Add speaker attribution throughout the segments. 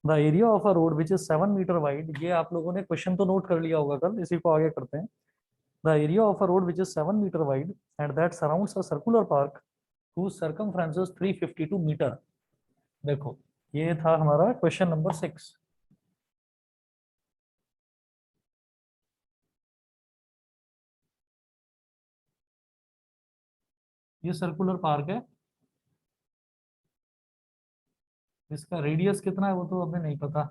Speaker 1: The area of a road which is 7 metre wide, ये आप लोगों ने क्वेश्चन तो नोट कर लिया होगा कल, इसी को आगे करते हैं। The area of a road which is 7 metre wide and that surrounds a circular park whose circumference is 352 metre. देखो, ये था हमारा क्वेश्चन नंबर 6। ये सर्कुलर पार्क है, इसका रेडियस कितना है वो तो हमें नहीं पता।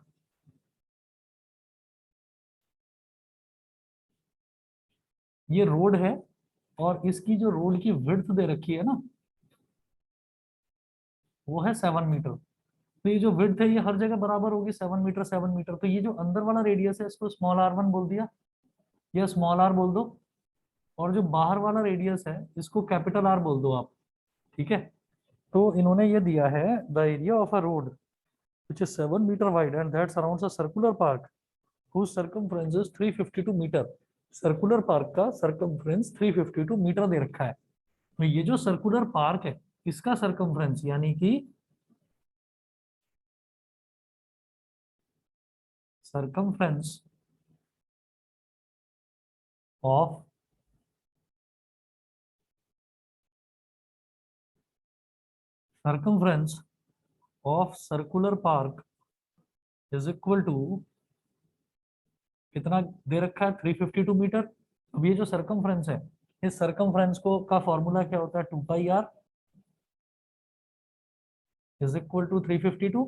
Speaker 1: ये रोड है और इसकी जो रोड की विड्थ दे रखी है ना, वो है 7 मीटर। तो ये जो विड्थ है ये हर जगह बराबर होगी, 7 मीटर 7 मीटर। तो ये जो अंदर वाला रेडियस है इसको स्मॉल r1 बोल दिया, या स्मॉल r बोल दो। और जो बाहर वाला रेडियस है इसको कैपिटल R बोल दो आप। ठीक है। तो इन्होंने ये दिया है, the area of a road which is 7 metre wide and that surrounds a circular park whose circumference is 352 metre. Circular park का सर्कमफ्रेंस 352 मीटर दे रखा है। तो ये जो सर्कुलर पार्क है इसका सर्कमफ्रेंस यानी कि circumference of circumference of circular park is equal to कितना दे रखा है, 352 मीटर। अब ये जो सर्कमफ्रेंस है, इस सर्कमफ्रेंस को का फॉर्मूला क्या होता है, 2 pi r is equal to 352।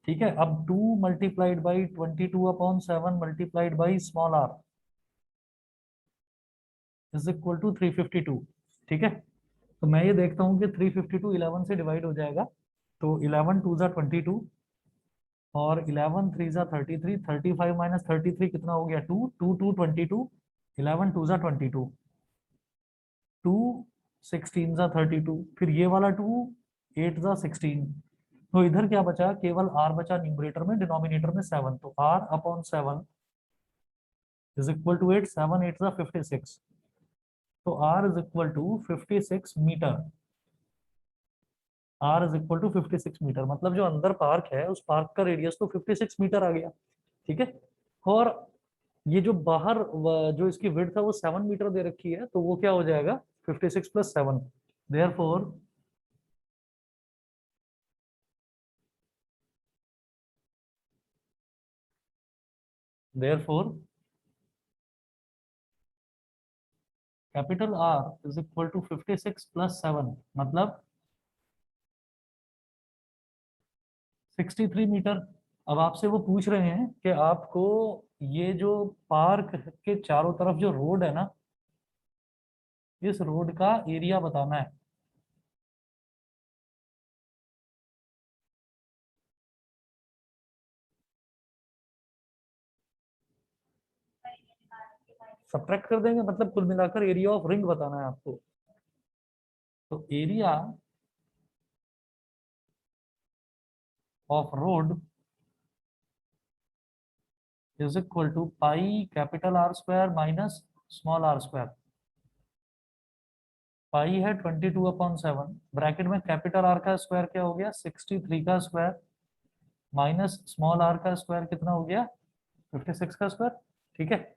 Speaker 1: ठीक है। अब 2 multiplied by 22/7 multiplied by small r is equal to 352। ठीक है। तो मैं ये देखता हूँ कि 352 11 से डिवाइड हो जाएगा। तो 11 टू ज़ा 22 और 11 3 ज़ा 33, 35 माइनस 33 कितना हो गया, 2 2 2 22, 11 टू ज़ा 22, 2 16 ज़ा 32, फिर ये वाला 2 8 ज़ा 16। तो इधर क्या बचा, केवल r बचा न्यूमरेटर में, डिनोमिनेटर में 7। तो r upon 7 is equal to 8, 7 8 ज़ा 56। तो r is equal to 56 metre. r is equal to 56 metre, मतलब जो अंदर पार्क है उस पार्क का रेडियस तो 56 मीटर आ गया। ठीक है। और ये जो बाहर जो इसकी विड्थ है वो 7 मीटर दे रखी है, तो वो क्या हो जाएगा, 56 plus 7। Therefore therefore capital R is equal to 56 plus 7, मतलब 63 मीटर। अब आपसे वो पूछ रहे हैं कि आपको ये जो पार्क के चारों तरफ जो रोड है ना, इस रोड का एरिया बताना है। सब्ट्रैक्ट कर देंगे, मतलब कुल मिलाकर एरिया ऑफ रिंग बताना है आपको। तो area of road is equal to pi capital R square minus small r square. Pi है 22/7, ब्रैकेट में कैपिटल R का स्क्वायर क्या हो गया, 63 का स्क्वायर, माइनस स्मॉल r का स्क्वायर कितना हो गया, 56 का स्क्वायर। ठीक है।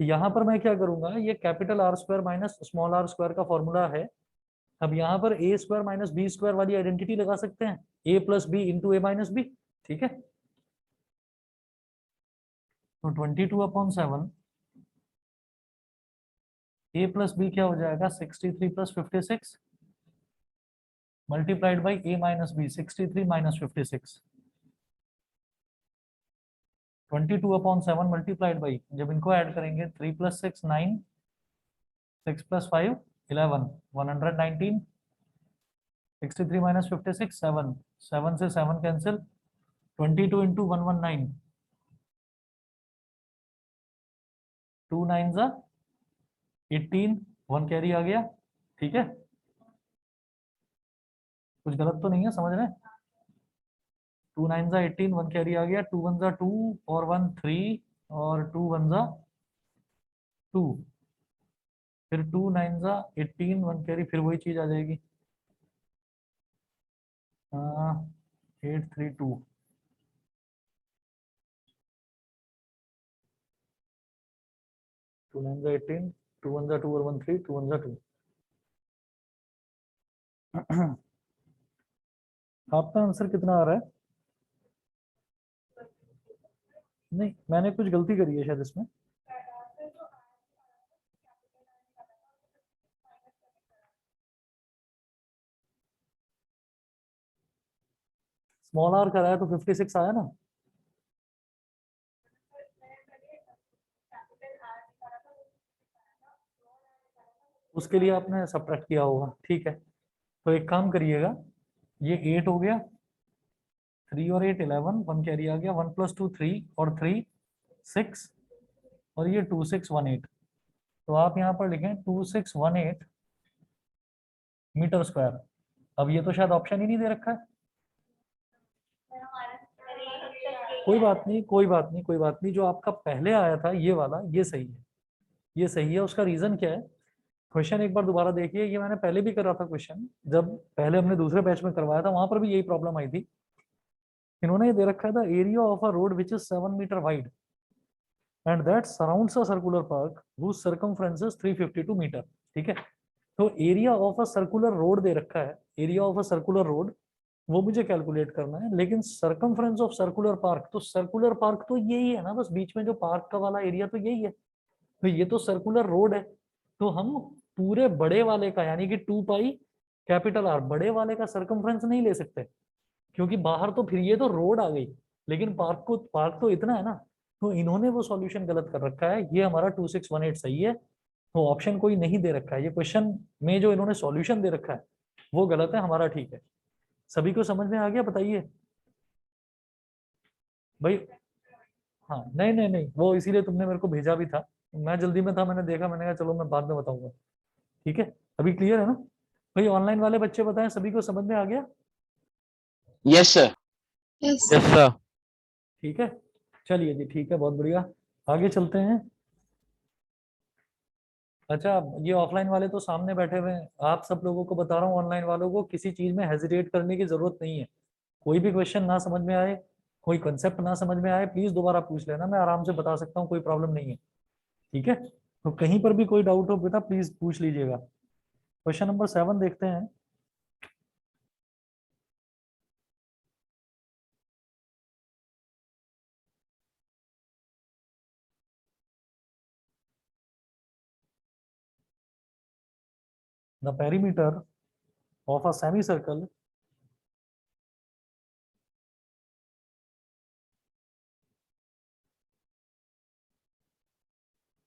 Speaker 1: यहाँ पर मैं क्या करूंगा, ये capital R square minus small r square का फॉर्मूला है। अब यहाँ पर ए स्क्वायर माइनस बी स्क्वायर वाली आइडेंटिटी लगा सकते हैं, ए प्लस बी इंटू ए माइनस बी। ठीक है। तो 22/7 ए प्लस बी क्या हो जाएगा, 63 plus 56 multiplied by a minus b, 63 minus 56। 22/7 multiplied by, जब इनको ऐड करेंगे 3 प्लस 6 9, 6 प्लस 5 11, 119। 63 माइनस 56 7, 7 से 7 कैंसिल, 22 इंटू 119, 2 9 जा 18, 1 कैरी आ गया। ठीक है। कुछ गलत तो नहीं है, समझ रहे हैं। 2 9 जा 18, 1 कैरी आ गया, 2 1 जा 2 और 1 3 और 2 1 जा 2, फिर 2 9 जा 18, 1 कैरी, फिर वही चीज आ जाएगी। 832 2 9 18 2 1 2 और 1 3 2 1 2 आपका आंसर कितना आ रहा है? नहीं, मैंने कुछ गलती करी है शायद इसमें। स्मॉल आर कराया तो 56 आया ना। उसके लिए आपने सब्ट्रैक्ट किया होगा, ठीक है। तो एक काम करिएगा, ये 8 हो गया, 3 और 8 11, 1 कैरी आ गया, 1 + 2 3 और 3 6, और ये 2618। तो आप यहाँ पर लिखें 2618 मीटर स्क्वायर। अब ये तो शायद ऑप्शन ही नहीं दे रखा है। कोई बात नहीं, कोई बात नहीं, कोई बात नहीं, जो आपका पहले आया था ये वाला, ये सही है, ये सही है। उसका रीजन क्या है? क्वेश्चन एक बार दोबारा देखिए, ये मैंने पहले भी करा था क्वेश्चन, जब पहले हमने दूसरे बैच में करवाया था, वहां पर भी यही प्रॉब्लम आई थी। इन्होंने ये दे रखा था area of a road which is 7 metre wide and that surrounds a circular park whose circumference is 352 metre. ठीक है, तो area of a circular road दे रखा है, area of a circular road, वो मुझे कैलकुलेट करना है। लेकिन सर्कमफ्रेंस ऑफ सर्कुलर पार्क, तो सर्कुलर पार्क तो यही है ना, बस बीच में जो पार्क का वाला एरिया तो यही है। तो ये तो सर्कुलर रोड है, तो हम पूरे बड़े वाले का यानी कि 2 पाई कैपिटल आर बड़े वाले का सर्कमफ्रेंस नहीं ले सकते, क्योंकि बाहर तो फिर ये तो रोड आ गई, लेकिन पार्क तो इतना है ना। तो इन्होंने वो सॉल्यूशन गलत कर रखा है, ये हमारा 2618 सही है। तो ऑप्शन कोई नहीं दे रखा है, ये क्वेश्चन में जो इन्होंने सॉल्यूशन दे रखा है वो गलत है, हमारा ठीक है। सभी को समझ में आ गया? बताइए भाई। हाँ, नहीं नहीं नहीं, वो इसीलिए तुमने मेरे को भेजा भी था, मैं जल्दी में था, मैंने देखा, मैंने कहा चलो मैं बाद में बताऊंगा। ठीक है, अभी क्लियर है ना? भाई ऑनलाइन वाले बच्चे बताएं, सभी को समझ में आ गया?
Speaker 2: Yes sir.
Speaker 3: Yes
Speaker 2: yes sir.
Speaker 1: ठीक है, चलिए जी, ठीक है, बहुत बढ़िया, आगे चलते हैं। अच्छा, ये ऑफलाइन वाले तो सामने बैठे हुए हैं, आप सब लोगों को बता रहा हूँ, ऑनलाइन वालों को किसी चीज में हेजिटेट करने की जरूरत नहीं है। कोई भी क्वेश्चन ना समझ में आए, कोई कंसेप्ट ना समझ में आए, प्लीज दोबारा पूछ लेना, मैं आराम से बता सकता हूँ, कोई प्रॉब्लम नहीं है। ठीक है, तो कहीं पर भी कोई डाउट हो बेटा प्लीज पूछ लीजिएगा। क्वेश्चन नंबर 7 देखते हैं। The perimeter of a semi circle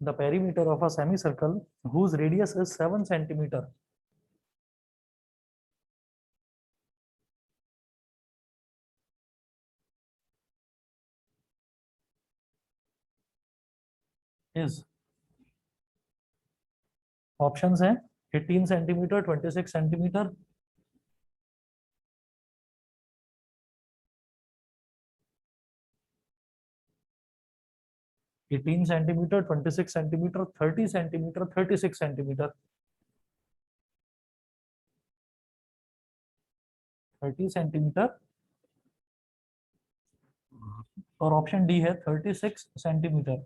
Speaker 1: the perimeter of a semicircle whose radius is 7 centimeter is, options हैं 18 centimeter, 26 centimeter, 18 centimeter, 26 centimeter, 30 centimeter, 36 centimeter, 30 centimeter, और ऑप्शन डी है 36 सेंटीमीटर।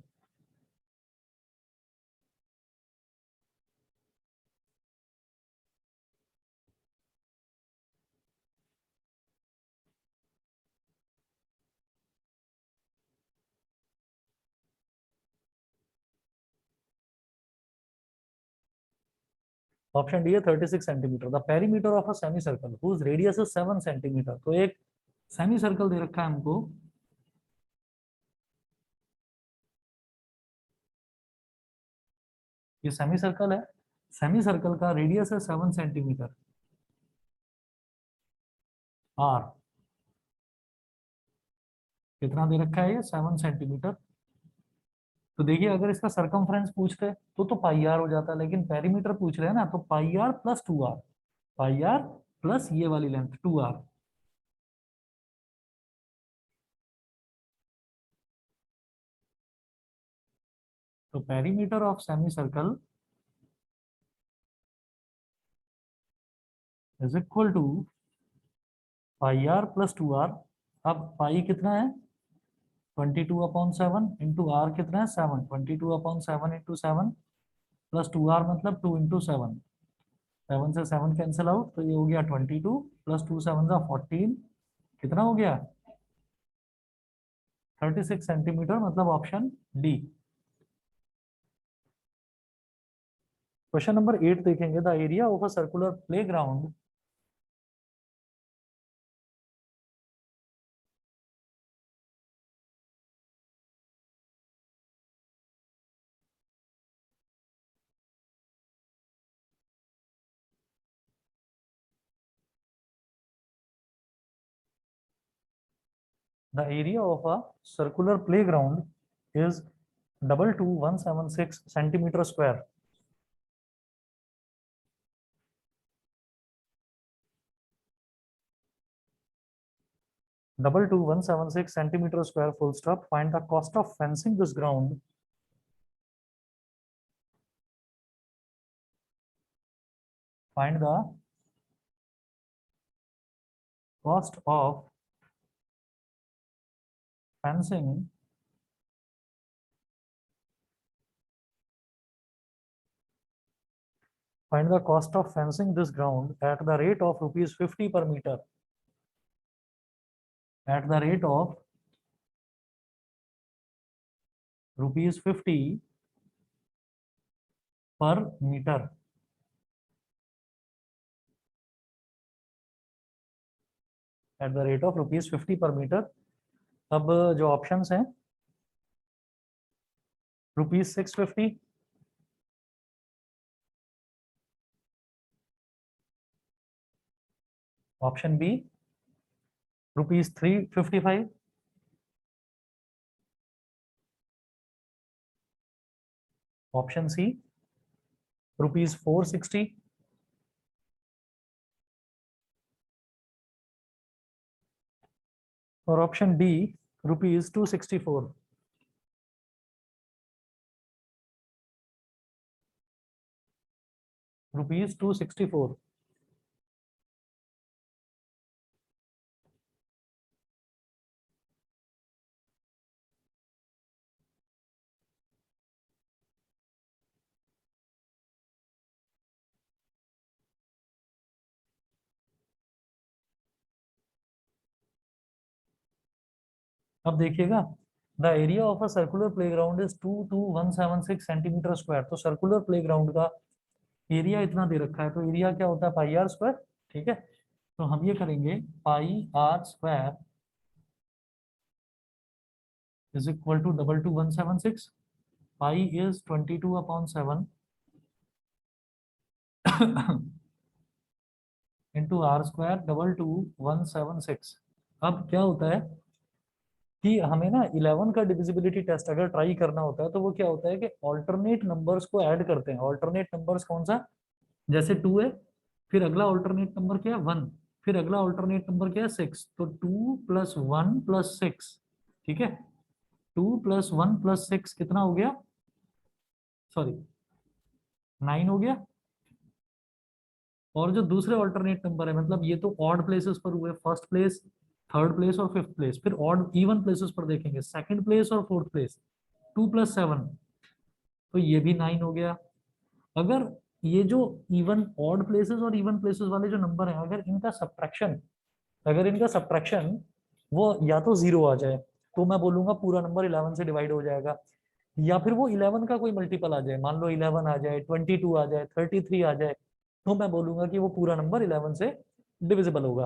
Speaker 1: ऑप्शन डी है 36 centimeter. The perimeter of a semi circle whose radius is 7 centimeter. तो एक semi circle दे रखा है हमको, ये सेमी सर्कल है, सेमी सर्कल का रेडियस है 7 सेंटीमीटर आर। कितना दे रखा है? ये 7 सेंटीमीटर। तो देखिए, अगर इसका सरकमफ्रेंस पूछते तो पाई आर हो जाता, लेकिन पेरीमीटर पूछ रहे हैं ना, तो pi r plus 2 r, pi r plus ये वाली लेंथ 2 आर। तो perimeter of semi circle is equal to pi r plus 2r। अब पाई कितना है 22/7 इंटू आर कितना है 7, 22/7 इंटू 7 प्लस 2r मतलब 2 इंटू 7, 7 से 7 कैंसिल आउट, तो ये हो गया 22 प्लस 2 7 का 14, कितना हो गया 36 सेंटीमीटर, मतलब ऑप्शन डी। क्वेश्चन नंबर 8 देखेंगे। The area of a circular playground the area of a circular playground is 22176 centimeter square. Double 2176 centimeter square full stop. Find the cost of fencing this ground. Find the cost of fencing this ground at the rate of rupees 50 per meter. At the rate of rupees 50 per meter. At the rate of rupees 50 per meter. अब जो options हैं rupees 650, option B rupees 355, option C rupees 460, और option D rupees 264। Rupees 264। अब देखिएगा, the area of a circular playground is 22176 centimetre square. तो circular playground का area इतना दे रखा है, तो एरिया क्या होता है पाई आर स्क्वायर। ठीक है, तो हम ये करेंगे pi r square is equal to 22176, pi is 22/7 into r square 22176। अब क्या होता है कि हमें ना 11 का डिविजिबिलिटी टेस्ट अगर ट्राई करना होता है तो वो क्या होता है कि ऑल्टरनेट नंबर्स को ऐड करते हैं। ऑल्टरनेट नंबर्स कौन सा, जैसे 2 है, फिर अगला ऑल्टरनेट नंबर क्या है 1, फिर अगला ऑल्टरनेट नंबर क्या है 6, तो 2 + 1 + 6, ठीक है, 2 + 1 + 6 कितना हो गया, सॉरी 9 हो गया। और जो दूसरे ऑल्टरनेट नंबर है, मतलब ये तो ऑड प्लेसेस पर हुए, फर्स्ट प्लेस, थर्ड प्लेस और फिफ्थ प्लेस, फिर ऑड इवन प्लेसेस पर देखेंगे, सेकंड प्लेस और फोर्थ प्लेस, 2 + 7, तो ये भी 9 हो गया। अगर ये जो इवन ऑड प्लेसेस और इवन प्लेसेस वाले जो नंबर हैं, अगर इनका सब्ट्रैक्शन वो या तो 0 आ जाए तो मैं बोलूंगा पूरा नंबर 11 से डिवाइड हो जाएगा, या फिर वो 11 का कोई मल्टीपल आ जाए, मान लो 11 आ जाए, 22 आ जाए, 33 आ जाए, तो मैं बोलूंगा कि वो पूरा नंबर 11 से डिविजिबल होगा।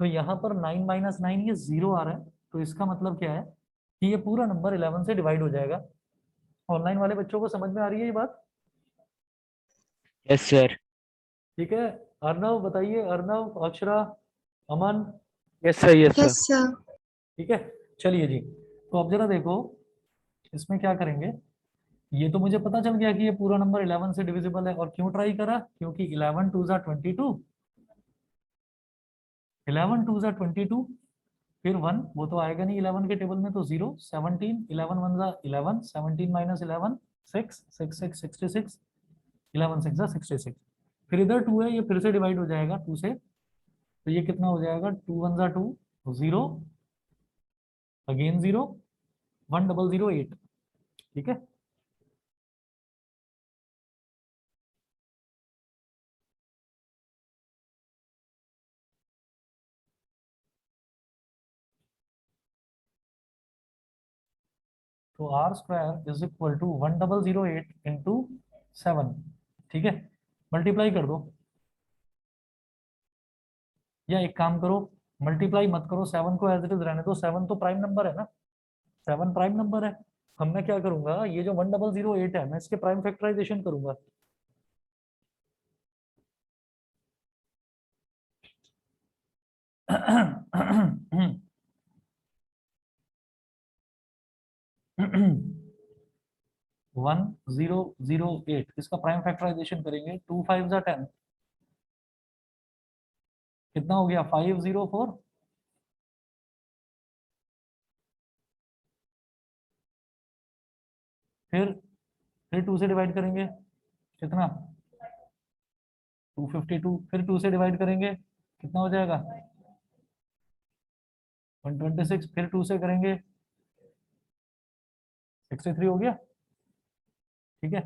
Speaker 1: तो यहाँ पर 9 - 9 ये 0 आ रहा है, तो इसका मतलब क्या है कि ये पूरा नंबर 11 से डिवाइड हो जाएगा। ऑनलाइन वाले बच्चों को समझ में आ रही है ये बात?
Speaker 2: Yes sir.
Speaker 1: ठीक है, अर्नव बताइए, Arnav, Akshara, Aman.
Speaker 2: Yes sir. Yes
Speaker 3: yes
Speaker 2: sir.
Speaker 3: Sir.
Speaker 1: ठीक है, चलिए जी, तो अब जरा देखो इसमें क्या करेंगे। ये तो मुझे पता चल गया कि ये पूरा नंबर 11 से डिविजिबल है, और क्यों ट्राई करा, क्योंकि 11 2 ज़ा 22, 11 2 ज़ा 22, फिर 1 वो तो आएगा नहीं 11 के टेबल में, तो 0, 17, 11 1 ज़ा 11, 17 - 11 6, 6 6 66, 11 6 ज़ा 66, फिर इधर 2 है, ये फिर से डिवाइड हो जाएगा 2 से, तो ये कितना हो जाएगा, 2 1 जा 2, 0, अगेन 0, 1008। ठीक है, तो R square is equal to 1008 into 7। ठीक है, मल्टीप्लाई कर दो, या एक काम करो, मल्टीप्लाई मत करो, 7 को एज इट इज रहने दो, 7 तो प्राइम नंबर है ना, 7 प्राइम नंबर है। हम मैं क्या करूंगा, ये जो 1008 है मैं इसके प्राइम फैक्टराइजेशन करूंगा। वन जीरो जीरो एट, इसका प्राइम फैक्टराइजेशन करेंगे, 2 5 जा 10, कितना हो गया, 504। फिर 2 से डिवाइड करेंगे, कितना, 252। फिर 2 से डिवाइड करेंगे, कितना हो जाएगा, 126। फिर 2 से करेंगे, 63 हो गया। ठीक है,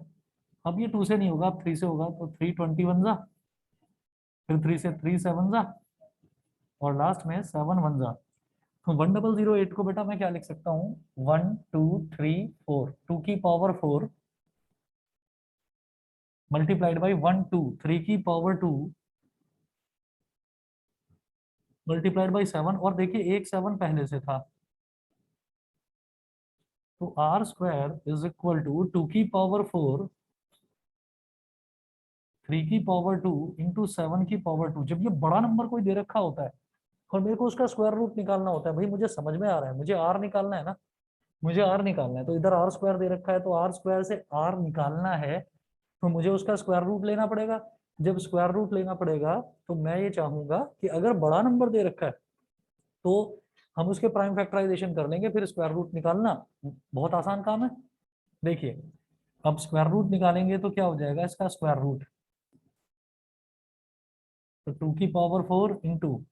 Speaker 1: अब ये 2 से नहीं होगा, अब 3 से होगा, तो 321 जा, फिर 3 से 3 7 जा, और लास्ट में 7 1 जा। तो 1008 को बेटा मैं क्या लिख सकता हूँ, 1 2 3 4, 2 की पावर 4 मल्टीप्लाइड बाई 1 2, 3 की पावर 2 मल्टीप्लाइड बाई 7, और देखिए एक 7 पहले से था, तो R square is equal to 2 की पावर 4, 3 की पावर 2 इंटू 7 की पावर 2। जब ये बड़ा नंबर कोई दे रखा होता है और मेरे को उसका स्क्वायर रूट निकालना होता है, भाई मुझे समझ में आ रहा है, मुझे आर निकालना है ना, मुझे आर निकालना है, तो इधर आर स्क्वायर दे रखा है, तो आर स्क्वायर से आर निकालना है, तो मुझे उसका स्क्वायर रूट लेना पड़ेगा। जब स्क्वायर रूट लेना पड़ेगा, तो मैं ये चाहूंगा कि अगर बड़ा नंबर दे रखा है तो हम उसके प्राइम फैक्टराइजेशन कर लेंगे, फिर स्क्वायर रूट निकालना बहुत आसान काम है। देखिए, अब स्क्वायर रूट निकालेंगे तो क्या हो जाएगा, इसका स्क्वायर रूट, तो 2 की पावर 4 इंटू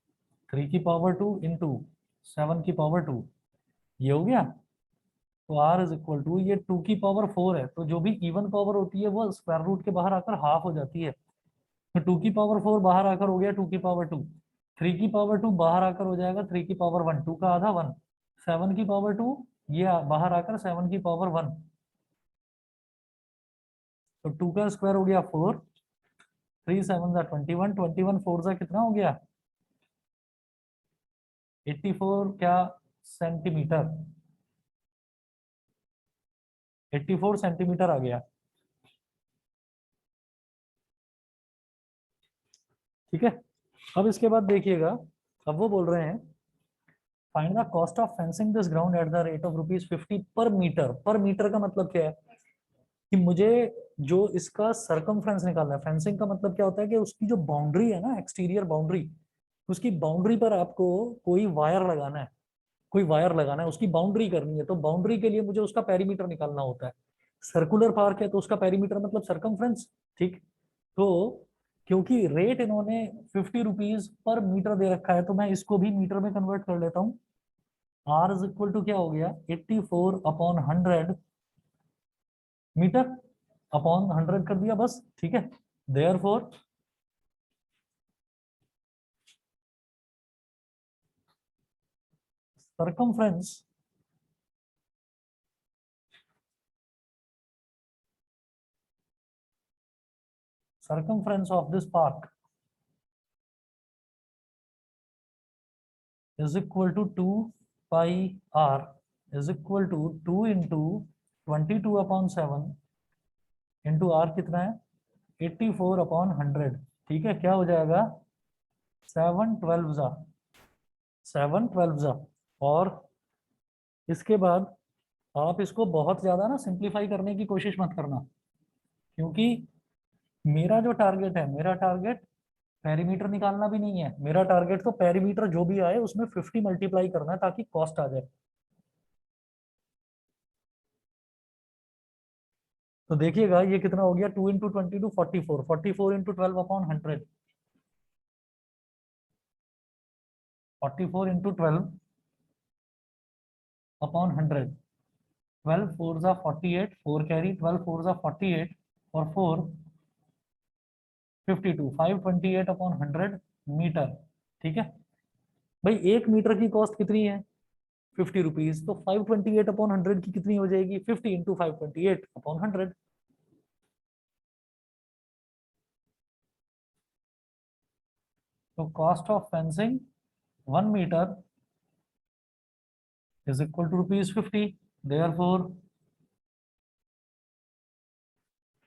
Speaker 1: 3 की पावर 2 इंटू 7 की पावर 2, ये हो गया। तो r इज इक्वल टू, ये 2 की पावर 4 है, तो जो भी इवन पावर होती है वो स्क्वायर रूट के बाहर आकर हाफ हो जाती है, तो 2 की पावर 4 बाहर आकर हो गया 2 की पावर 2, 3 की पावर 2 बाहर आकर हो जाएगा 3 की पावर 1, 2 का आधा 1, 7 की पावर 2 ये बाहर आकर 7 की पावर 1, तो 2 का स्क्वायर हो गया 4, 3 7 जा 21, 21 4 जा कितना हो गया, 84 क्या सेंटीमीटर, 84 सेंटीमीटर आ गया। ठीक है, अब इसके बाद देखिएगा, अब वो बोल रहे हैं find the cost of fencing this ground at the rate of ₹50 पर मीटर। पर मीटर का मतलब क्या है, कि मुझे जो इसका सरकमफ्रेंस निकालना है, फेंसिंग का मतलब क्या होता है कि उसकी जो बाउंड्री है ना, एक्सटीरियर बाउंड्री, उसकी बाउंड्री पर आपको कोई वायर लगाना है, कोई वायर लगाना है, उसकी बाउंड्री करनी है, तो बाउंड्री के लिए मुझे उसका पेरीमीटर निकालना होता है। सर्कुलर पार्क है तो उसका पेरीमीटर मतलब सरकमफ्रेंस। ठीक, तो क्योंकि रेट इन्होंने ₹50 पर मीटर दे रखा है, तो मैं इसको भी मीटर में कन्वर्ट कर लेता हूँ। आर इज इक्वल टू क्या हो गया, 84 अपॉन 100 मीटर, अपॉन 100 कर दिया बस। ठीक है, therefore circumference circumference of this park is equal to 2 pi r is equal to 2 into 22 upon 7 into r कितना है, 84 अपॉन 100। ठीक है, क्या हो जाएगा, 7 12 और इसके बाद आप इसको बहुत ज्यादा ना सिंप्लीफाई करने की कोशिश मत करना, क्योंकि मेरा जो टारगेट है, मेरा टारगेट पेरीमीटर निकालना भी नहीं है, मेरा टारगेट तो पेरीमीटर जो भी आए उसमें 50 मल्टीप्लाई करना है ताकि कॉस्ट आ जाए। तो देखिएगा ये कितना हो गया, 2 into 22 44, 44 into 12 upon 100, 44 into 12 upon 100. 12 4s are 48, 4 carry, 12 4s are 48 और 4 52, 528 upon 100 मीटर। ठीक है भाई, 1 मीटर की कॉस्ट कितनी है 50 रुपीज, तो 528 अपॉन 100 की कितनी हो जाएगी 50 इंटू 528 अपॉन 100। तो cost of fencing 1 meter is equal to rupees 50. Therefore,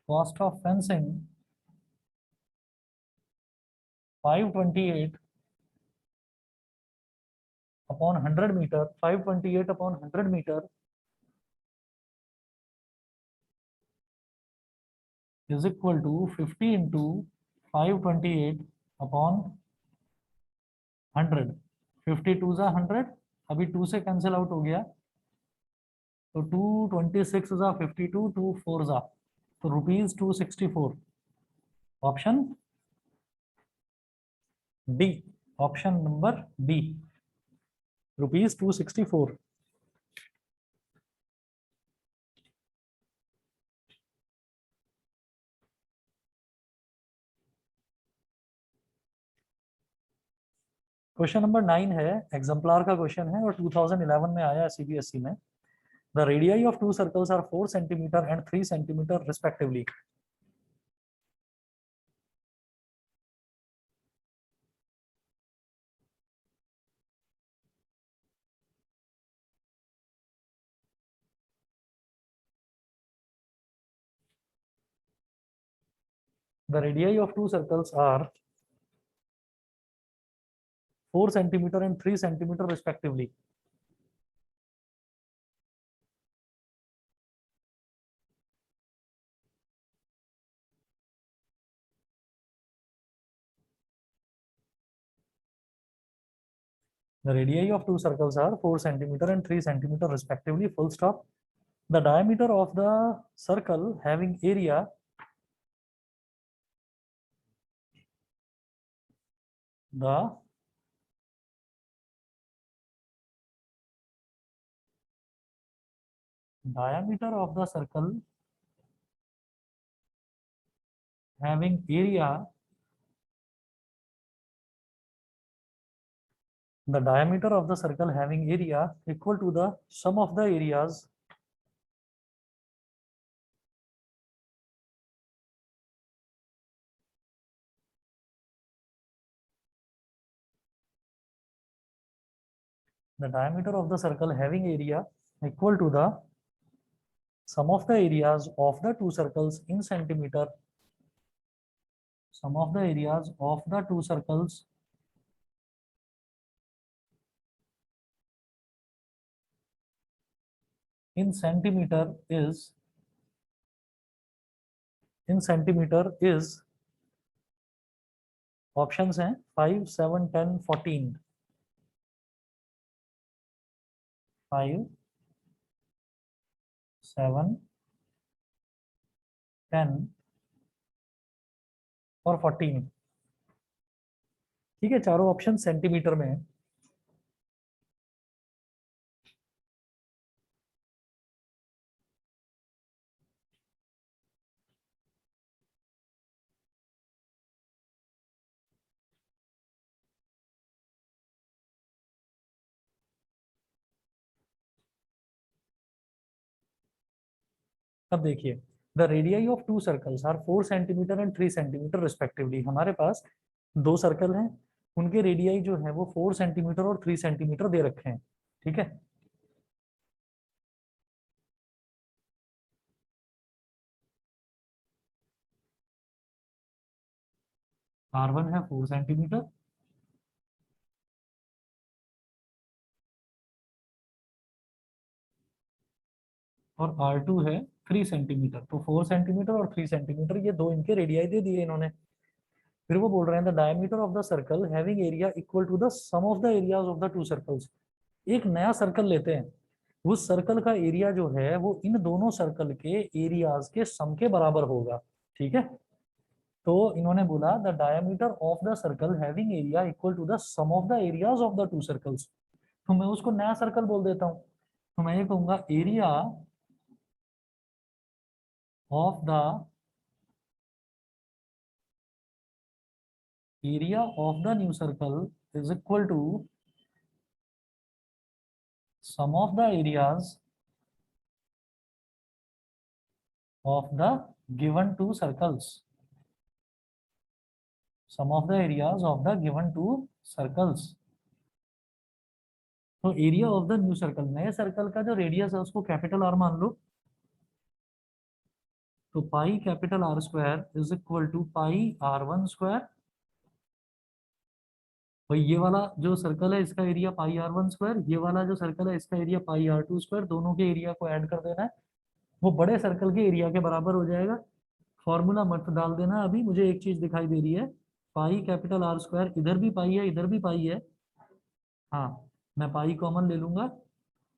Speaker 1: cost of fencing 528 upon 100 meter, 528 upon 100 meter is equal to 50 into 528 upon 100. 52 जा 100, अभी 2 से कैंसिल आउट हो गया, तो 226 जा 52, 2 4 जा, तो rupees 264। Option D, option number D, rupees 264। Question number 9 है, एग्जाम्पलार का क्वेश्चन है और 2011 में आया है सीबीएसई में। The radii of two circles are 4 centimeter and 3 centimeter respectively. The radii of two circles are 4 centimeter and 3 centimeter respectively. The radii of two circles are 4 centimeter and 3 centimeter respectively. Full stop. The diameter of the circle having area the diameter of the circle having area, the diameter of the circle having area equal to the sum of the areas the diameter of the circle having area equal to the sum of the areas of the two circles in centimeter, sum of the areas of the two circles in centimeter is options हैं 5 7 10 14। 5 7 10 और 14। ठीक है, चारों option centimetre में है। अब देखिए, the radii of two circles are 4 centimeter and 3 centimeter respectively. हमारे पास दो सर्कल हैं, उनके रेडियाई जो है वो 4 सेंटीमीटर और 3 सेंटीमीटर दे रखे हैं। ठीक है, R1 है 4 सेंटीमीटर और R2 है 3 सेंटीमीटर। तो 4 सेंटीमीटर और 3 सेंटीमीटर ये दो इनके रेडियाई दे दिए इन्होंने। फिर वो बोल रहे हैं the diameter of the circle having area equal to the sum of the areas of the two circles. एक नया सर्कल लेते हैं, उस सर्कल का एरिया जो है वो इन दोनों सर्कल के एरियाज के सम के बराबर होगा। ठीक है, तो इन्होंने बोला the diameter of the circle having area equal to the sum of the areas of the two circles. तो मैं उसको नया सर्कल बोल देता हूँ। तो मैं ये कहूंगा area of the new circle is equal to sum of the areas of the given two circles. Sum of the areas of the given two circles. तो area of the new circle, नए circle का जो radius है उसको capital R मान लो। तो pi capital R square is equal to pi R one square. भाई ये वाला जो सर्कल है इसका area pi R one square, ये वाला जो सर्कल है इसका area pi R two square, दोनों के एरिया को ऐड कर देना है, वो बड़े सर्कल के एरिया के बराबर हो जाएगा। फॉर्मूला मत डाल देना, अभी मुझे एक चीज दिखाई दे रही है, पाई कैपिटल आर स्क्वायर, इधर भी पाई है इधर भी पाई है। हाँ, मैं पाई कॉमन ले लूंगा,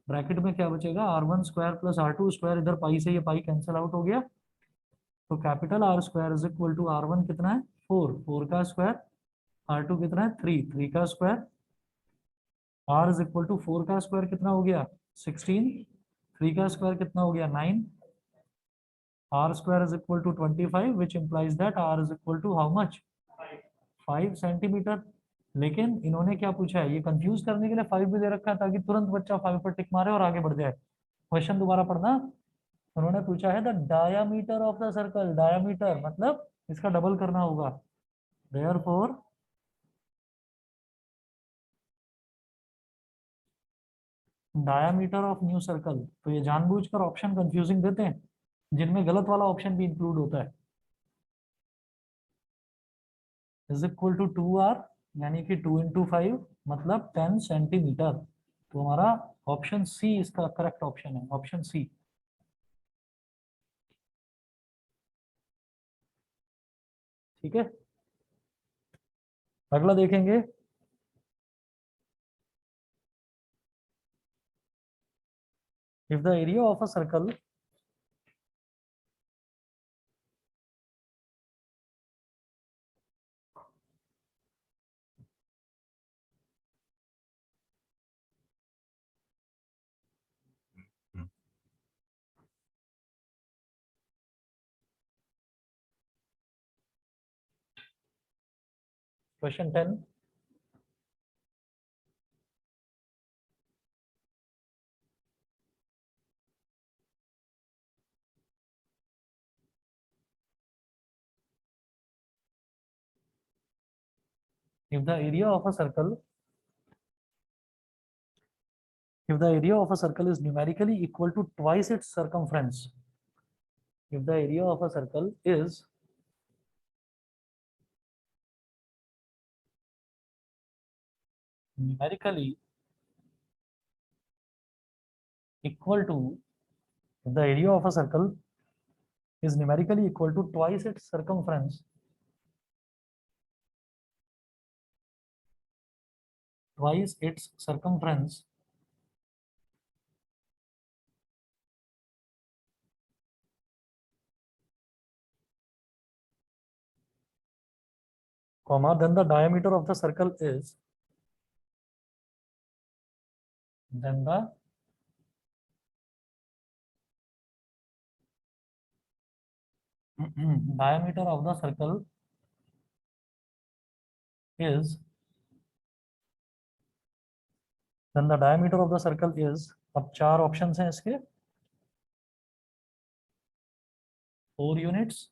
Speaker 1: ब्रैकेट में क्या बचेगा, R one square plus R two square, इधर पाई से ये पाई कैंसिल आउट हो गया। तो capital R square is equal to R one कितना है 4, 4 का स्क्वायर, आर टू कितना है 3, 3 का square, R is equal to 4 का स्क्वायर कितना हो गया 16, 3 का स्क्वायर कितना हो गया 9, R square is equal to 25 which implies that R is equal to how much 5 centimeter. लेकिन इन्होंने क्या पूछा है, ये कंफ्यूज करने के लिए 5 भी दे रखा है ताकि तुरंत बच्चा 5 पर टिक मारे और आगे बढ़ जाए। क्वेश्चन दोबारा पढ़ना। उन्होंने पूछा है the diameter of the circle, diameter मतलब इसका डबल करना होगा, therefore diameter of new circle. तो ये जानबूझकर ऑप्शन कंफ्यूजिंग देते हैं जिनमें गलत वाला ऑप्शन भी इंक्लूड होता है। इज इक्वल टू 2r, यानी कि 2 इंटू 5 मतलब 10 सेंटीमीटर। तो हमारा ऑप्शन सी इसका करेक्ट ऑप्शन है, ऑप्शन सी। ठीक है, अगला देखेंगे। If the area of a circle question 10, if the area of a circle if the area of a circle is numerically equal to twice its circumference, if the area of a circle is numerically equal to if the area of a circle is numerically equal to twice its circumference, twice its circumference, comma, then the diameter of the circle is, then the diameter of the circle is, then the diameter of the circle is, अब चार options हैं इसके, 4 units,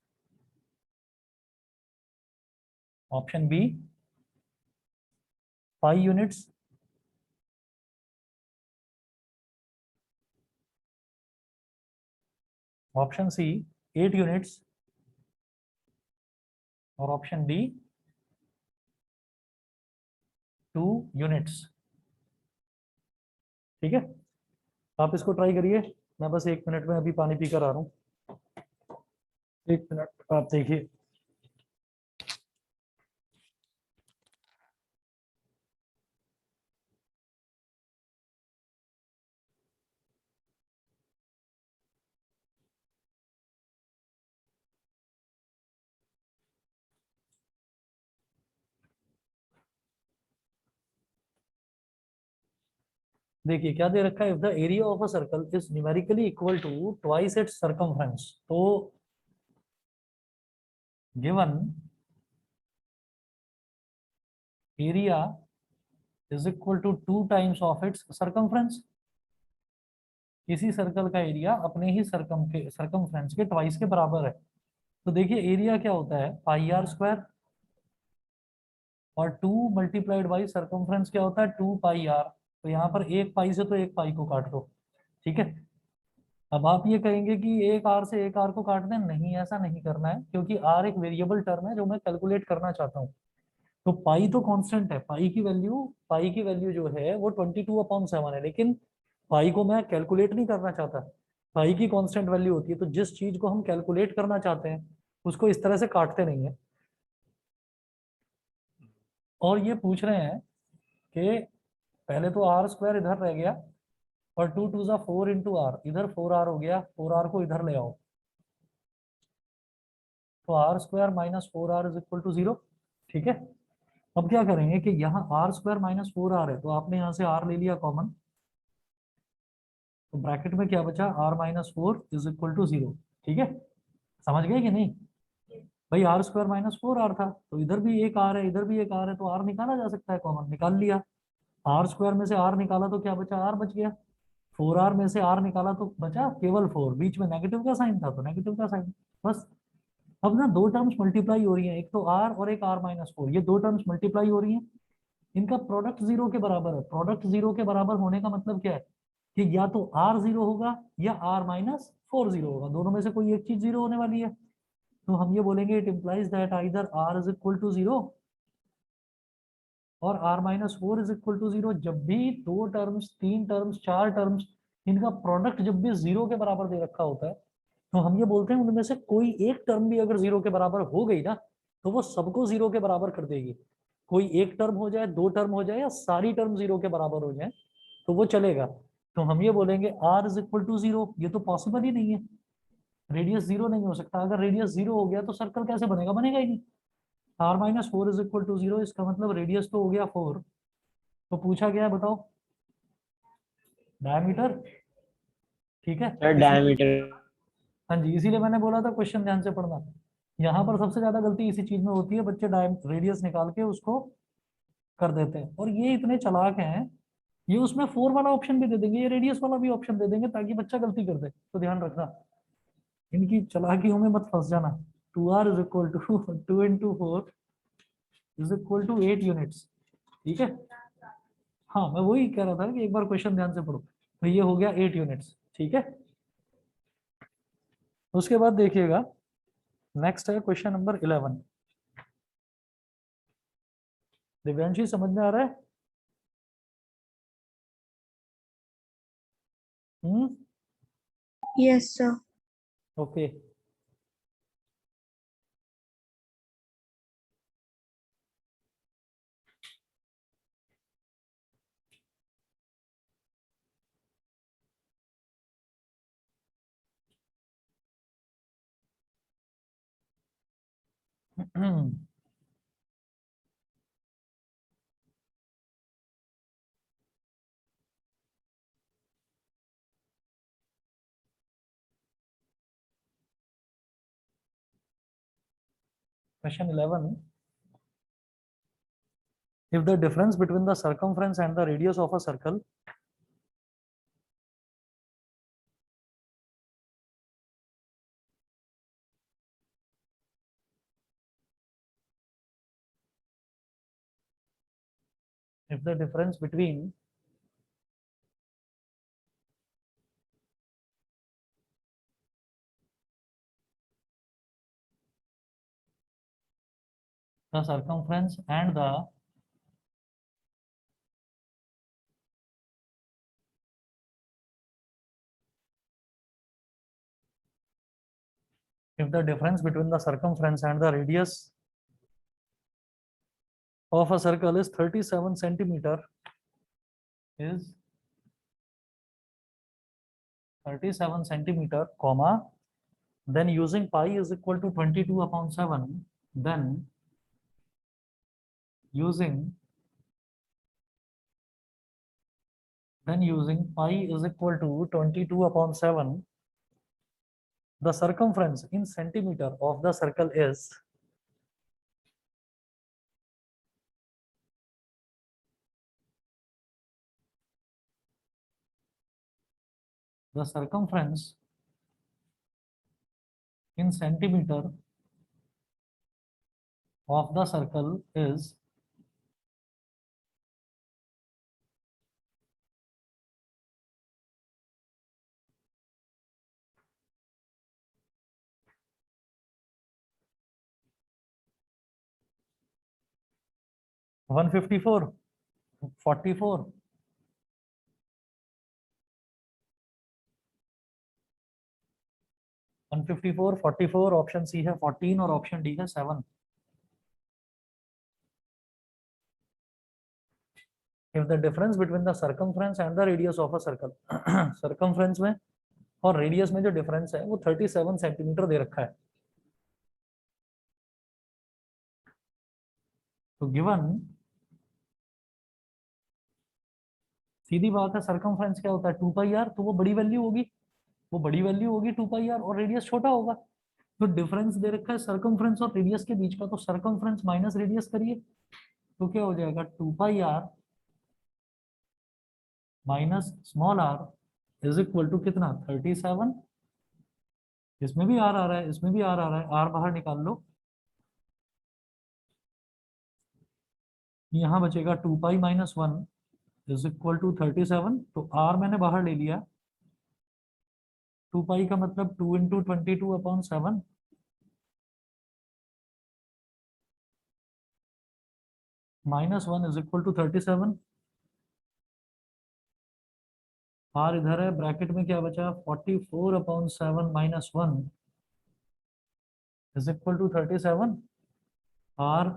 Speaker 1: option B 5 units, option C 8 units और option D 2 units. ठीक है, आप इसको try करिए, मैं बस 1 मिनट में अभी पानी पी कर आ रहा हूँ। 1 मिनट आप देखिए। देखिए क्या दे रखा है, if the area of a circle is numerically equal to twice its circumference, तो given area is equal to 2 times of its circumference. किसी सर्कल का एरिया अपने ही सर्कमफ्रेंस के ट्वाइस के बराबर है। तो देखिए एरिया क्या होता है, पाई आर स्क्वायर, और 2 मल्टीप्लाइड बाई सर्कमफ्रेंस क्या होता है, 2 पाई आर। तो यहाँ पर एक पाई से तो एक पाई को काट दो, ठीक है। अब आप ये कहेंगे कि एक आर से एक आर को काट दें, नहीं ऐसा नहीं करना है, क्योंकि आर एक वेरिएबल टर्म है जो मैं कैलकुलेट करना चाहता हूँ। तो पाई तो कांस्टेंट है, पाई की वैल्यू जो है वो 22/7 है, लेकिन पाई को मैं कैलकुलेट नहीं करना चाहता। पाई की कांस्टेंट वैल्यू होती है, तो जिस चीज को हम कैलकुलेट करना चाहते हैं उसको इस तरह से काटते नहीं है। और ये पूछ रहे हैं कि पहले तो आर स्क्वायर इधर रह गया, और 2 2 ज़ा 4 इंटू आर, इधर 4 आर हो गया, 4 आर को इधर ले आओ, तो R square minus 4 R is equal to 0, ठीक है। अब क्या करेंगे कि यहाँ आर स्क्वायर माइनस 4 आर है, तो आपने यहाँ से आर ले लिया कॉमन, तो ब्रैकेट में क्या बचा, R minus 4 is equal to 0, ठीक है। समझ गए कि नहीं, भाई आर स्क्वायर माइनस 4 आर था, तो इधर भी एक आर है, इधर भी एक आर है, तो आर निकाला जा सकता है, कॉमन निकाल लिया। आर स्क्वायर में से आर निकाला तो क्या बचा, आर बच गया। 4 आर में से आर निकाला तो बचा केवल 4, बीच में नेगेटिव का साइन था तो नेगेटिव का साइन, बस। अब ना दो टर्म्स मल्टीप्लाई हो रही हैं, एक तो आर और एक आर-4, ये दो टर्म्स मल्टीप्लाई हो रही हैं, इनका प्रोडक्ट 0 के बराबर है। प्रोडक्ट 0 के बराबर होने का मतलब क्या है, कि या तो आर 0 होगा या आर-4 0 होगा, दोनों में से कोई एक चीज 0 होने वाली है। तो हम ये बोलेंगे it implies that either R is equal to 0 और आर-4 इज इक्वल टू 0। जब भी दो टर्म्स, तीन टर्म्स, चार टर्म्स, इनका प्रोडक्ट जब भी 0 के बराबर दे रखा होता है, तो हम ये बोलते हैं उनमें से कोई एक टर्म भी अगर 0 के बराबर हो गई ना, तो वो सबको 0 के बराबर कर देगी। कोई एक टर्म हो जाए, दो टर्म हो जाए, या सारी टर्म 0 के बराबर हो जाए, तो वो चलेगा। तो हम ये बोलेंगे आर इज इक्वल टू 0, ये तो पॉसिबल ही नहीं है, रेडियस 0 नहीं हो सकता। अगर रेडियस 0 हो गया तो सर्कल कैसे बनेगा, बनेगा ही नहीं। आर-4 इज इक्वल टू 0, इसका मतलब रेडियस तो हो गया 4। तो पूछा गया है, बताओ डायमीटर, ठीक है।
Speaker 2: Sir diameter.
Speaker 1: हाँ जी, इसीलिए मैंने बोला था क्वेश्चन ध्यान से पढ़ना। यहाँ पर सबसे ज्यादा गलती इसी चीज में होती है, बच्चे रेडियस निकाल के उसको कर देते हैं, और ये इतने चालाक हैं, ये उसमें 4 वाला ऑप्शन भी दे देंगे, ये रेडियस वाला भी ऑप्शन दे देंगे, ताकि बच्चा गलती कर दे। तो ध्यान रखना, इनकी चालाकियों में मत फंस जाना। 2r is equal to 2 × 4 is equal to 8 units, ठीक है। हाँ मैं वही कह रहा था कि एक बार क्वेश्चन ध्यान से पढ़ो। तो ये हो गया 8 यूनिट्स, ठीक है। उसके बाद देखिएगा, नेक्स्ट है क्वेश्चन नंबर 11। दिव्यांशी समझ में आ रहा है? हम्म,
Speaker 3: Yes, sir.
Speaker 1: Okay. Question 11. If the difference between the circumference and the radius of a circle if the difference between the circumference and the if the difference between the circumference and the radius of a circle is 37 centimeter, is 37 centimeter, comma, then using pi is equal to 22/7, then using then using pi is equal to 22 upon 7, the circumference in centimeter of the circle is the circumference in centimeter of the circle is 154, 44, 154, 44, option C है 14 और option D है 7. If the difference between the circumference and the radius of a circle circumference में और radius में जो difference है वो 37 centimetre दे रखा है, तो गिवन सीधी बात है सर्कमफ्रेंस क्या होता है 2 पाई आर, तो वो बड़ी वैल्यू होगी, वो बड़ी वैल्यू होगी 2 पाई आर, और रेडियस छोटा होगा. तो डिफरेंस दे रखा है सर्कमफ्रेंस और रेडियस के बीच का, तो सर्कमफ्रेंस माइनस रेडियस करिए तो क्या हो जाएगा 2 pi r minus small r is equal to कितना 37. इसमें भी आर आ रहा है, इसमें भी आर आ रहा है, आर बाहर निकाल लो, यहाँ बचेगा 2 pi minus 1 is equal to 37. तो आर मैंने बाहर ले लिया, 2 पाई का मतलब 2 into 22 upon 7 minus 1 is equal to 37. R इधर है, ब्रैकेट में क्या बचा 44 upon 7 minus 1 is equal to 37. R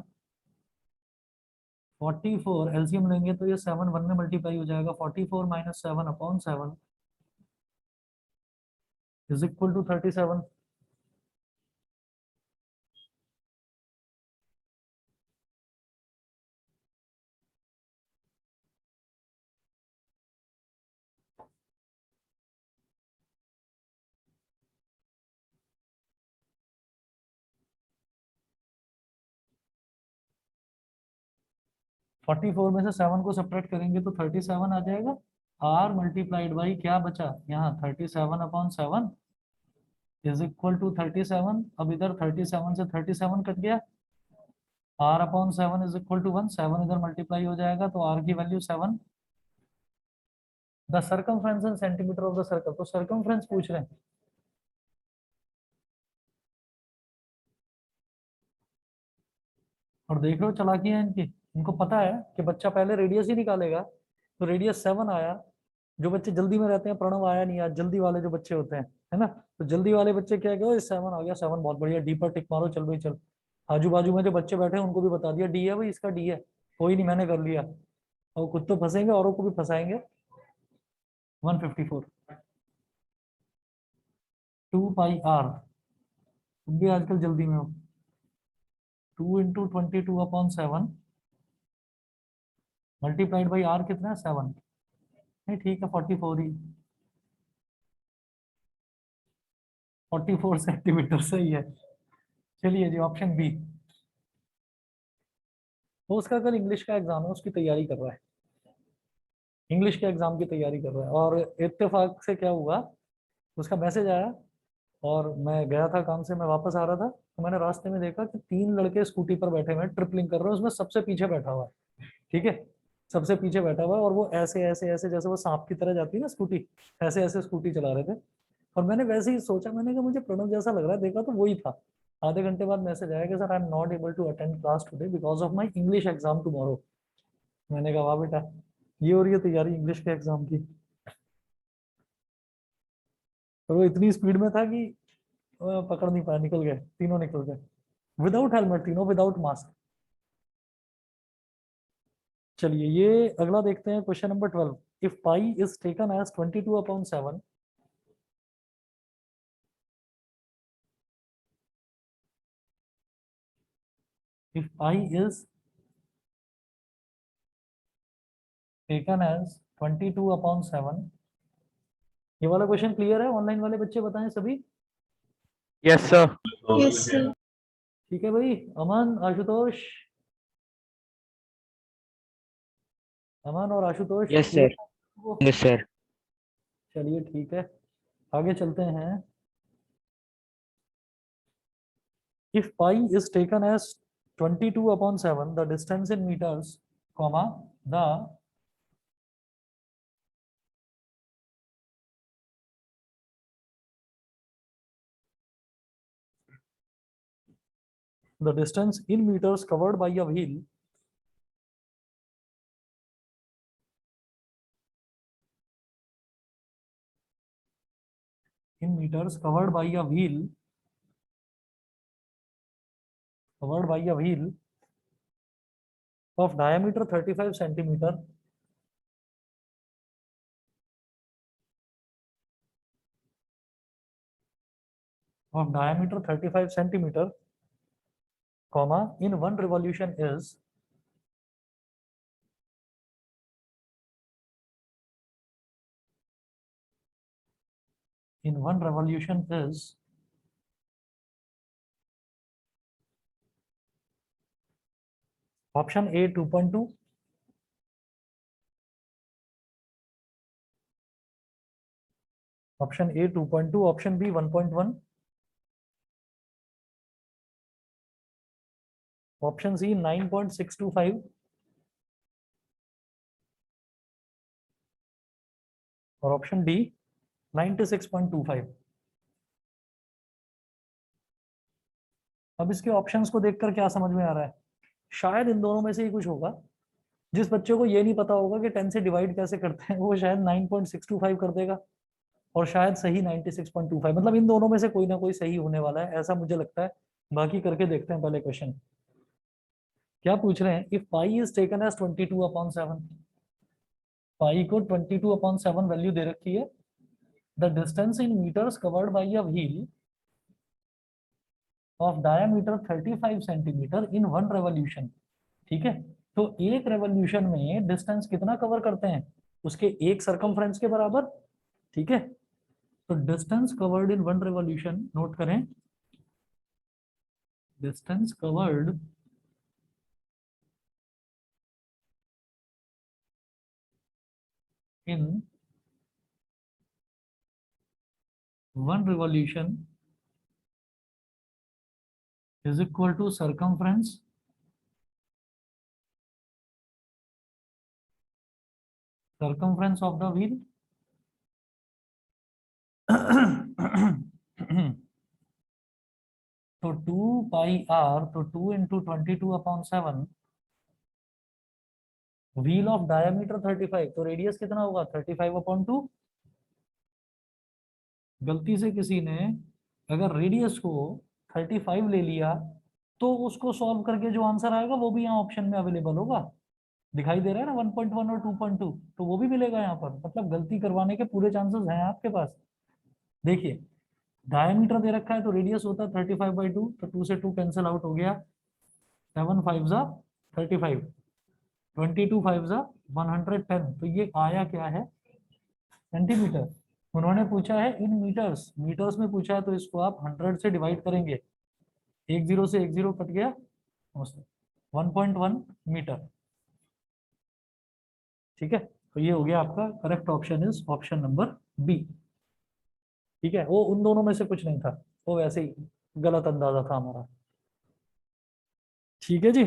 Speaker 1: 44 LCM लेंगे तो ये 7 1 में मल्टीप्लाई हो जाएगा, 44 minus 7 upon 7 is equal to 37. Forty four में से 7 को सब्ट्रैक्ट करेंगे तो 37 आ जाएगा. आर मल्टीप्लाइड बाई क्या बचा यहाँ 37 अपॉन 7 इज इक्वल टू 37. अब इधर 37 से 37 कट गया, R upon 7 is equal to 1, 7 इधर मल्टीप्लाई हो जाएगा तो आर की value 7. The circumference in centimeter of the circle, तो सर्कमफ्रेंस पूछ रहे हैं. और देख लो चालाकी है इनकी, इनको पता है कि बच्चा पहले रेडियस ही निकालेगा, तो रेडियस 7 आया. जो बच्चे जल्दी में रहते हैं, प्रणव आया नहीं, आज जल्दी वाले जो बच्चे होते हैं है ना, तो जल्दी वाले बच्चे क्या कहो 7 आ गया, 7 बहुत बढ़िया, डी पर टिक मारो, चल भाई चल. आजू बाजू में जो बच्चे बैठे हैं उनको भी बता दिया डी है भाई, इसका डी है, कोई नहीं मैंने कर लिया, और खुद तो फंसेंगे औरों को भी फंसाएंगे. 154 2 पाई आर, तुम भी आजकल जल्दी में हो, 2 into 22 upon 7 multiplied by R कितना है 7. नहीं ठीक है 44 ही, 44 सेंटीमीटर सही है. चलिए जी ऑप्शन बी. वो उसका कल इंग्लिश का एग्जाम है, उसकी तैयारी कर रहा है, इंग्लिश के एग्जाम की तैयारी कर रहा है. और इत्तेफाक से क्या हुआ, उसका मैसेज आया और मैं गया था काम से, मैं वापस आ रहा था तो मैंने रास्ते में देखा कि 3 लड़के स्कूटी पर बैठे हुए हैं, ट्रिपलिंग कर रहे हैं, उसमें सबसे पीछे बैठा हुआ है. ठीक है, सबसे पीछे बैठा हुआ है, और वो ऐसे ऐसे ऐसे जैसे वो सांप की तरह जाती है ना स्कूटी, ऐसे ऐसे स्कूटी चला रहे थे. और मैंने वैसे ही सोचा, मैंने कहा मुझे प्रणव जैसा लग रहा है, देखा तो वही था. आधे घंटे बाद मैसेज आया कि sir I am not able to attend class today because of my English exam tomorrow. मैंने कहा वाह बेटा, ये हो रही है तैयारी इंग्लिश के एग्जाम की. और वो इतनी स्पीड में था कि पकड़ नहीं पाया, निकल गए, तीनों निकल गए विदाउट हेलमेट, तीनों विदाउट मास्क. चलिए ये अगला देखते हैं, question number 12. If pi is taken as 22 upon 7, if I is taken as 22/7। ये वाला क्वेश्चन क्लियर है? ऑनलाइन वाले बच्चे बताएं सभी।
Speaker 2: Yes sir.
Speaker 3: Yes, sir.
Speaker 1: ठीक है भाई। अमन, आशुतोष, अमन और आशुतोष
Speaker 2: यस
Speaker 1: clear
Speaker 2: सर।
Speaker 1: है वो?
Speaker 2: Yes sir.
Speaker 1: चलिए ठीक है, आगे चलते हैं। If pi is taken as 22/7, the distance in meters, comma, the distance in meters covered by a wheel in meters covered by a wheel of diameter 35 centimeter comma, in one revolution is option A 2.2, option A 2.2, option B 1.1, option C 9.625 और option D 96.25। अब इसके options को देखकर क्या समझ में आ रहा है? शायद इन दोनों में से ही कुछ होगा। जिस बच्चे को ये नहीं पता होगा कि 10 से डिवाइड कैसे करते हैं, वो शायद 9.625 कर देगा, और शायद सही 96.25। मतलब इन दोनों में से कोई ना कोई सही होने वाला है, ऐसा मुझे लगता है। बाकी करके देखते हैं पहले क्वेश्चन। क्या पूछ रहे हैं? If pi is taken as 22/7, pi को 22/7 वैल्यू दे रखी है। The distance in meters covered by a wheel of diameter 35 centimeter in one revolution. ठीक है, तो एक रेवोल्यूशन में डिस्टेंस कितना कवर करते हैं? उसके एक सरकमफ्रेंस के बराबर। ठीक है, तो distance covered in one revolution, note करें, distance covered in one revolution is equal to circumference of the wheel तो 2 pi r, तो 2 into 22/7, व्हील ऑफ डायमीटर 35, तो रेडियस कितना होगा? 35/2। गलती से किसी ने अगर रेडियस को 35 ले लिया, तो उसको सॉल्व करके जो आंसर आएगा वो भी यहाँ ऑप्शन में अवेलेबल होगा। दिखाई दे रहा है ना 1.1 और 2.2, तो वो भी मिलेगा यहाँ पर। मतलब गलती करवाने के पूरे चांसेस हैं आपके पास। देखिए, डायमीटर दे रखा है तो रेडियस होता है 35/2, तो 2 से 2 कैंसिल आउट हो गया, 7 5 जा 35, 22 5 जा 110। तो ये आया क्या है? सेंटीमीटर। उन्होंने पूछा है इन मीटर्स, मीटर्स में पूछा है, तो इसको आप 100 से डिवाइड करेंगे। एक जीरो से एक जीरो कट गया, 1.1 मीटर। ठीक है, तो ये हो गया आपका correct option is option number B. ठीक है, वो उन दोनों में से कुछ नहीं था, वो वैसे ही गलत अंदाजा था हमारा। ठीक है जी।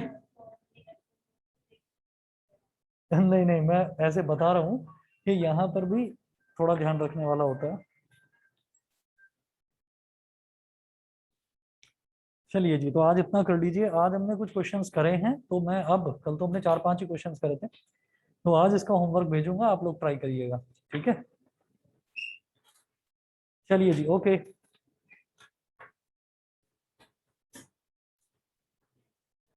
Speaker 1: नहीं नहीं, मैं ऐसे बता रहा हूँ कि यहाँ पर भी थोड़ा ध्यान रखने वाला होता है। चलिए जी, तो आज इतना कर लीजिए। आज हमने कुछ क्वेश्चंस करे हैं, तो मैं अब, कल तो हमने 4-5 ही क्वेश्चंस करे थे, तो आज इसका होमवर्क भेजूंगा, आप लोग ट्राई करिएगा। ठीक है, चलिए जी, ओके।